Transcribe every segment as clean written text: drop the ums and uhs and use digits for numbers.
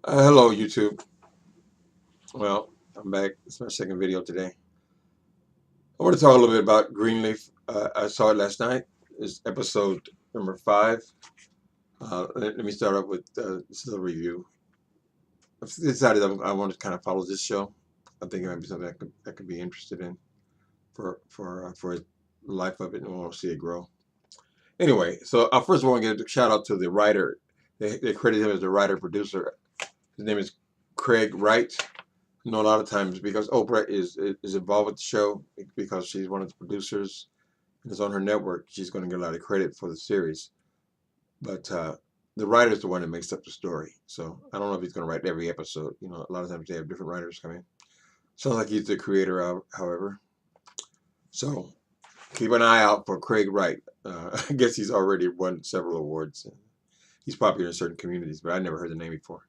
Hello, YouTube. Well, I'm back. It's my second video today. I want to talk a little bit about Greenleaf. I saw it last night. It's episode number 5. Let me start off with this little review. I've decided I want to kind of follow this show. I think it might be something I could be interested in for the life of it, and I want to see it grow. Anyway, so I first want to give a shout out to the writer. They credit him as the writer producer. His name is Craig Wright. You know, a lot of times because Oprah is involved with the show because she's one of the producers and it's on her network, she's going to get a lot of credit for the series. But the writer is the one that makes up the story. So I don't know if he's going to write every episode. You know, a lot of times they have different writers come in. Sounds like he's the creator, however. So keep an eye out for Craig Wright. I guess he's already won several awards. He's popular in certain communities, but I never heard the name before.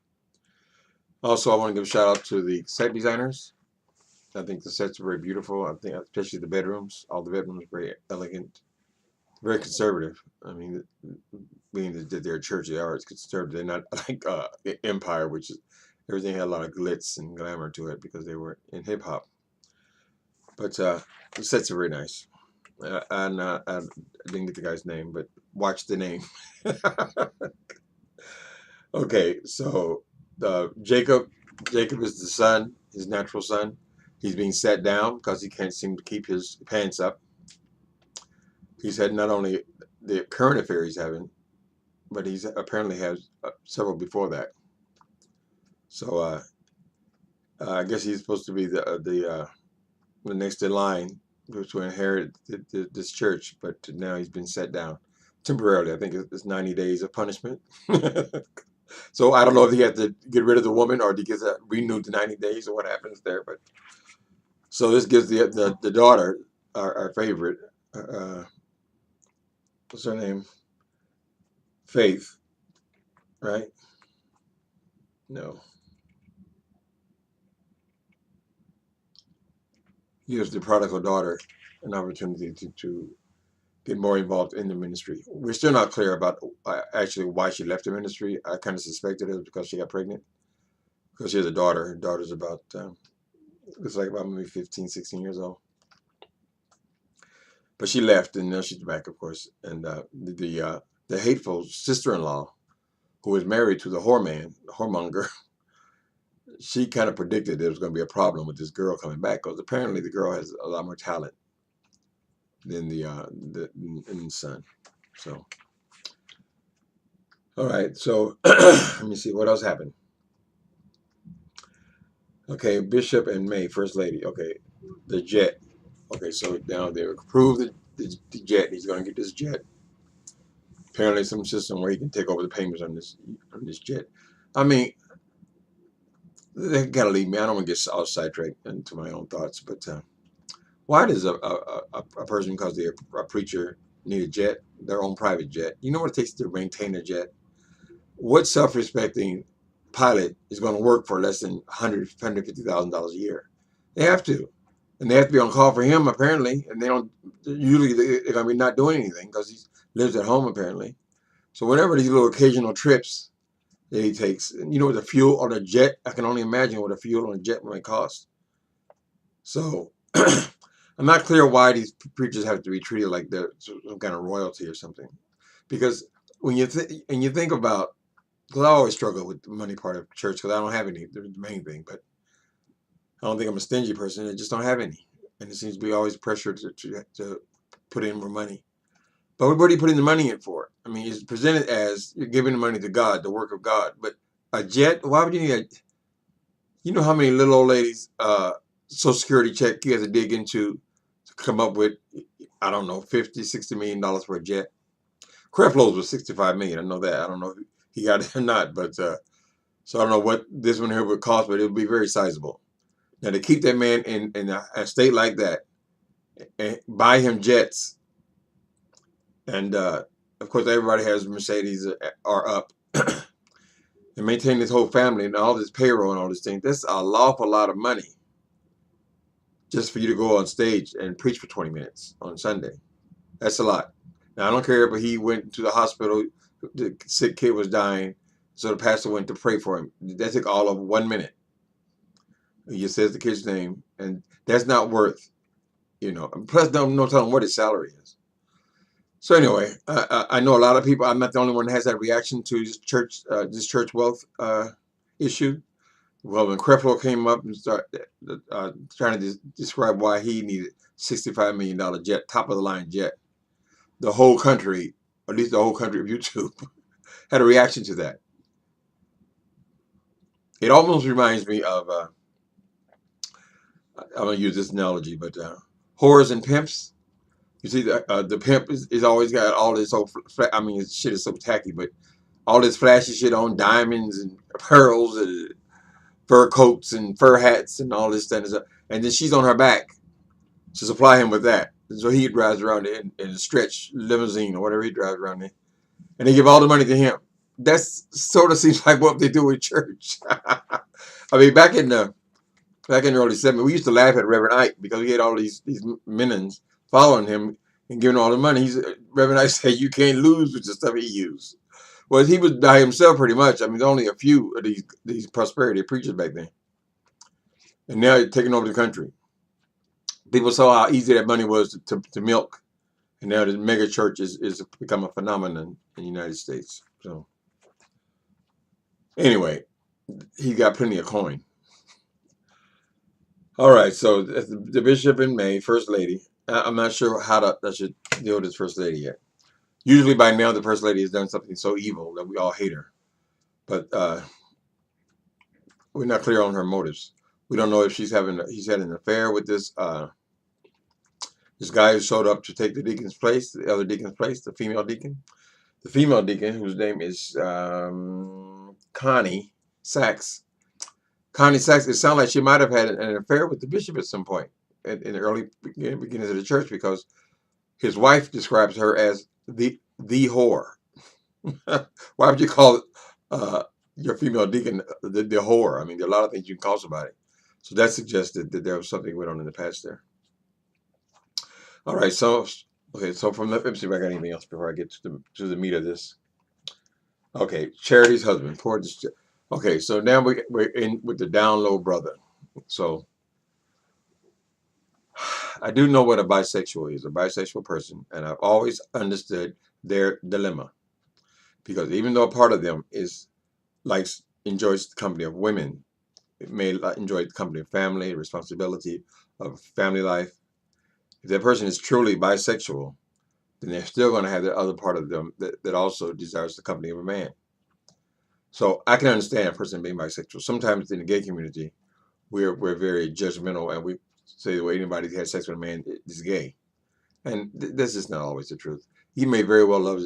Also, I want to give a shout out to the set designers. I think the sets are very beautiful. I think, especially the bedrooms. All the bedrooms are very elegant, very conservative. I mean, being that they're a church, they are conservative. They're not like Empire, which is everything had a lot of glitz and glamour to it because they were in hip hop. But the sets are very nice. I didn't get the guy's name, but watch the name. Okay, so Jacob is the son, his natural son. He's being set down because he can't seem to keep his pants up. He's had not only the current affair he's having, but he's apparently has several before that. So I guess he's supposed to be the next in line to inherit this church, but now he's been set down temporarily. I think it's 90 days of punishment. So I don't know if he had to get rid of the woman or he gets renewed to 90 days or what happens there. But so this gives the daughter, our favorite, uh, what's her name? Faith, right? No. Gives the prodigal daughter an opportunity to get more involved in the ministry. We're still not clear about actually why she left the ministry. I kind of suspected it was because she got pregnant. Because she has a daughter. Her daughter's about, it's like about maybe 15, 16 years old. But she left, and now she's back, of course. And the hateful sister-in-law, who was married to the whoremonger, she kind of predicted there was going to be a problem with this girl coming back because apparently the girl has a lot more talent than the son. So, all right. So let me see what else happened. Okay, Bishop and May, First Lady. Okay, the jet. Okay, so now they approved the jet. He's going to get this jet. Apparently, some system where he can take over the payments on this jet. I mean, they gotta leave me. I don't want to get all sidetracked into my own thoughts, but why does a person, because they're a preacher, need a jet, their own private jet? You know what it takes to maintain a jet? What self-respecting pilot is going to work for less than $150,000 a year? They have to, and they have to be on call for him apparently, and they don't. Usually, they're going to be not doing anything because he lives at home apparently. So whenever these little occasional trips that he takes, and you know, the fuel on a jet, I can only imagine what a fuel on a jet might cost. So I'm not clear why these preachers have to be treated like they're some kind of royalty or something. Because when you think about, because I always struggle with the money part of church because I don't have any. They're the main thing, but I don't think I'm a stingy person. I just don't have any, and it seems to be always pressure to put in more money. But what are you putting the money in for? I mean, it's presented as you're giving the money to God, the work of God. But a jet? Why would you need a? You know how many little old ladies Social Security check you have to dig into to come up with, I don't know, 50, $60 million for a jet. Creflo's was 65 million. I know that. I don't know if he got it or not, but so I don't know what this one here would cost, but it would be very sizable. Now to keep that man in a state like that and buy him jets, and of course everybody has Mercedes are up, and maintain this whole family and all this payroll and all this thing. That's a lawful lot of money just for you to go on stage and preach for 20 minutes on Sunday. That's a lot. Now, I don't care if he went to the hospital, the sick kid was dying, So the pastor went to pray for him. That took all of 1 minute. He just says the kid's name, and that's not worth, plus no telling what his salary is. So anyway, I know a lot of people. I'm not the only one that has that reaction to this church wealth issue. Well, when Creflo came up and started trying to describe why he needed $65 million jet, top of the line jet, the whole country, at least the whole country of YouTube, had a reaction to that. It almost reminds me of, I'm going to use this analogy, but whores and pimps. You see, the pimp is always got all this his shit is so tacky, but all this flashy shit on, diamonds and pearls and fur coats and fur hats and all this stuff. And then she's on her back to supply him with that. So he drives around in a stretch limousine or whatever he drives around in. And they give all the money to him. That sort of seems like what they do in church. I mean, back in the early 70s, we used to laugh at Reverend Ike because he had all these minions following him and giving all the money. Reverend Ike said, you can't lose with the stuff he used. Well, he was by himself pretty much. I mean, there's only a few of these prosperity preachers back then. And now they're taking over the country. People saw how easy that money was to milk. And now the mega church is become a phenomenon in the United States. So anyway, he got plenty of coin. All right, so the bishop in May, first lady. I'm not sure how I should deal with this first lady yet. Usually by now the first lady has done something so evil that we all hate her. But we're not clear on her motives. We don't know if he's had an affair with this guy who showed up to take the deacon's place, the other deacon's place, the female deacon. The female deacon, whose name is Connie Sachs. Connie Sachs, it sounds like she might have had an affair with the bishop at some point in the early beginnings of the church, because his wife describes her as the whore. Why would you call your female deacon the whore? I mean, there are a lot of things you can call somebody. So that suggested that there was something going on in the past there. All right, so from let me see if I got anything else before I get to the meat of this. Okay, Charity's husband. Okay, so now we're in with the down low brother. So I do know what a bisexual is, a bisexual person, and I've always understood their dilemma, because even though a part of them enjoys the company of women, it may enjoy the company of family, responsibility of family life. If that person is truly bisexual, then they're still going to have the other part of them that also desires the company of a man. So I can understand a person being bisexual. Sometimes in the gay community, we're very judgmental, and we say the way anybody who has sex with a man is gay, and this is not always the truth. He may very well love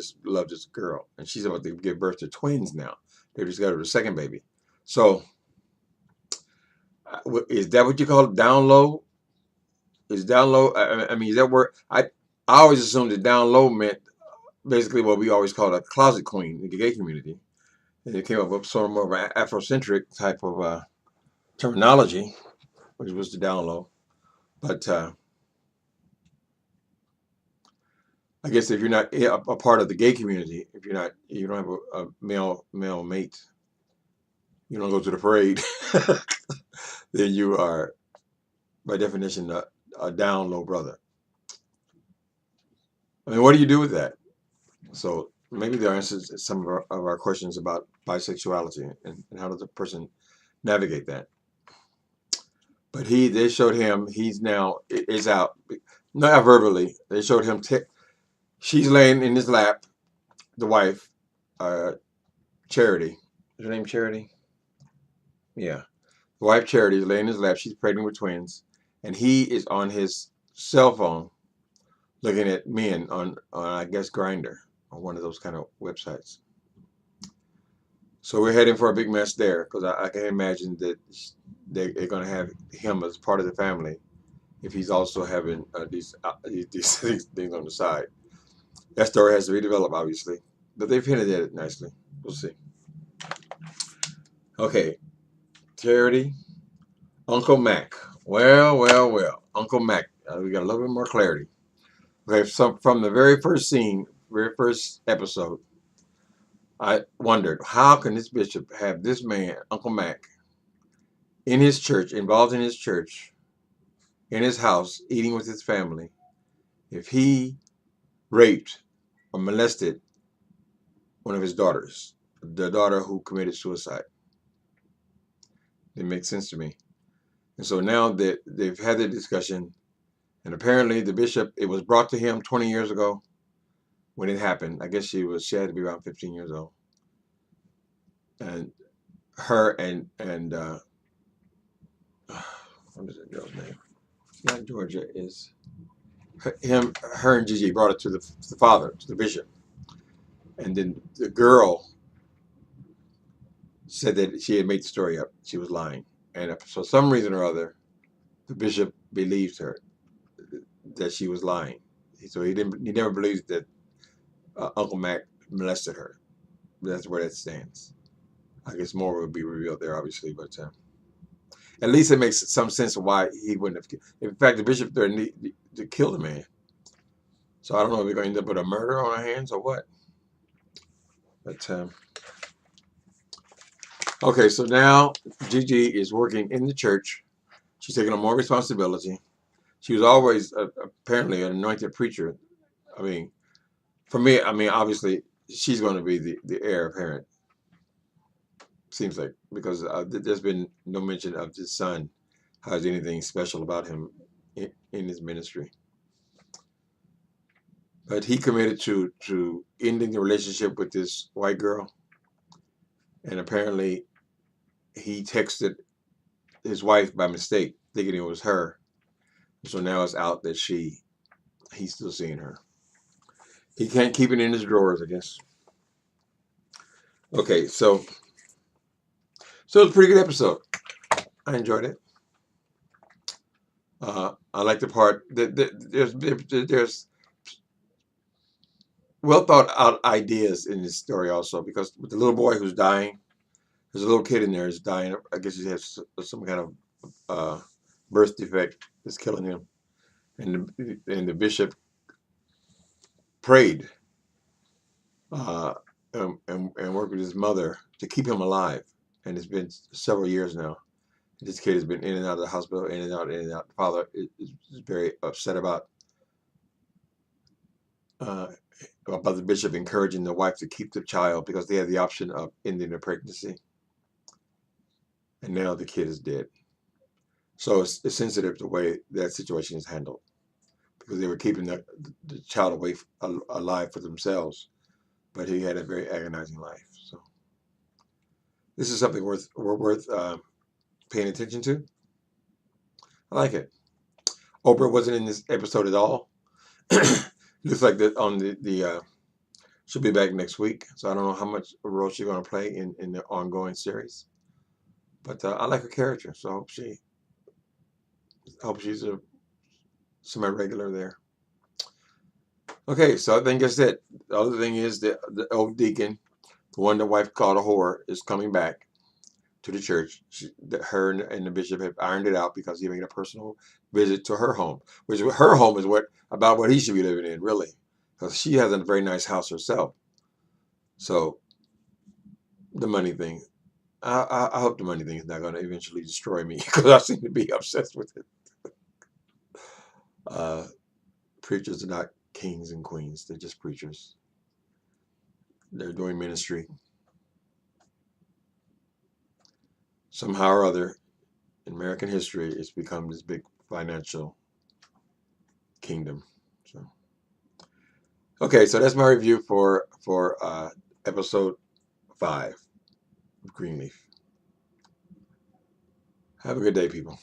this girl, and she's about to give birth to twins now. They just got her second baby. So is that what you call it, down low? Is down low? I mean, is that word? I always assumed that down low meant basically what we always call a closet queen in the gay community, and it came up with sort of more of an Afrocentric type of terminology, which was the down low. But I guess if you're not a part of the gay community, if you don't have a male mate, you don't go to the parade, then you are, by definition, a down low brother. I mean, what do you do with that? So maybe there answers some of our questions about bisexuality and how does a person navigate that. But they showed him, he's now is out, not verbally. They showed him she's laying in his lap, the wife, Charity. Is her name Charity? Yeah. The wife Charity is laying in his lap. She's pregnant with twins, and he is on his cell phone looking at men on I guess Grindr or one of those kind of websites. So we're heading for a big mess there, because I can imagine that they're going to have him as part of the family if he's also having these things on the side. That story has to be developed, obviously, but they've hinted at it nicely. We'll see. Okay, Charity, Uncle Mac. Well, Uncle Mac. We got a little bit more clarity. Okay, so from the very first scene, very first episode, I wondered, how can this bishop have this man, Uncle Mac, in his church, involved in his church, in his house, eating with his family, if he raped or molested one of his daughters, the daughter who committed suicide? It makes sense to me. And so now that they've had the discussion, and apparently the bishop, it was brought to him 20 years ago when it happened. I guess she had to be around 15 years old. And her and what is that girl's name? It's not Georgia, is her and Gigi brought it to the father, to the bishop. And then the girl said that she had made the story up. She was lying. And for some reason or other, the bishop believed her that she was lying. So he never believed that Uncle Mac molested her. That's where that stands. I guess more will be revealed there, obviously, but at least it makes some sense of why he wouldn't have. In fact, the bishop there to kill the man. So I don't know if we're going to end up with a murder on our hands or what. But okay, so now Gigi is working in the church. She's taking on more responsibility. She was always apparently an anointed preacher. I mean, for me, I mean, obviously, she's going to be the heir apparent. Seems like, because there's been no mention of his son has anything special about him in his ministry. But he committed to ending the relationship with this white girl, and apparently he texted his wife by mistake, thinking it was her. So now it's out that he's still seeing her. He can't keep it in his drawers, I guess. Okay, so it was a pretty good episode. I enjoyed it. I like the part that there's well thought out ideas in this story also, because with the little boy who's dying, there's a little kid in there who's dying. I guess he has some kind of birth defect that's killing him, and the bishop prayed and worked with his mother to keep him alive. And it's been several years now. This kid has been in and out of the hospital, in and out, in and out. The father is very upset about the bishop encouraging the wife to keep the child because they had the option of ending the pregnancy. And now the kid is dead. So it's sensitive the way that situation is handled, because they were keeping the child alive for themselves, but he had a very agonizing life. So this is something worth paying attention to. I like it. Oprah wasn't in this episode at all. Looks like that on the she'll be back next week, so I don't know how much role she's going to play in the ongoing series. But I like her character, so I hope she's a semi-regular there. Okay, so I think that's it. The other thing is that the old deacon, the one the wife called a whore, is coming back to the church. Her and the bishop have ironed it out because he made a personal visit to her home, which her home is about what he should be living in, really, because she has a very nice house herself. So the money thing, I hope the money thing is not going to eventually destroy me, because I seem to be obsessed with it. Preachers are not kings and queens; they're just preachers. They're doing ministry. Somehow or other, in American history, it's become this big financial kingdom. So, okay, so that's my review for episode 5 of Greenleaf. Have a good day, people.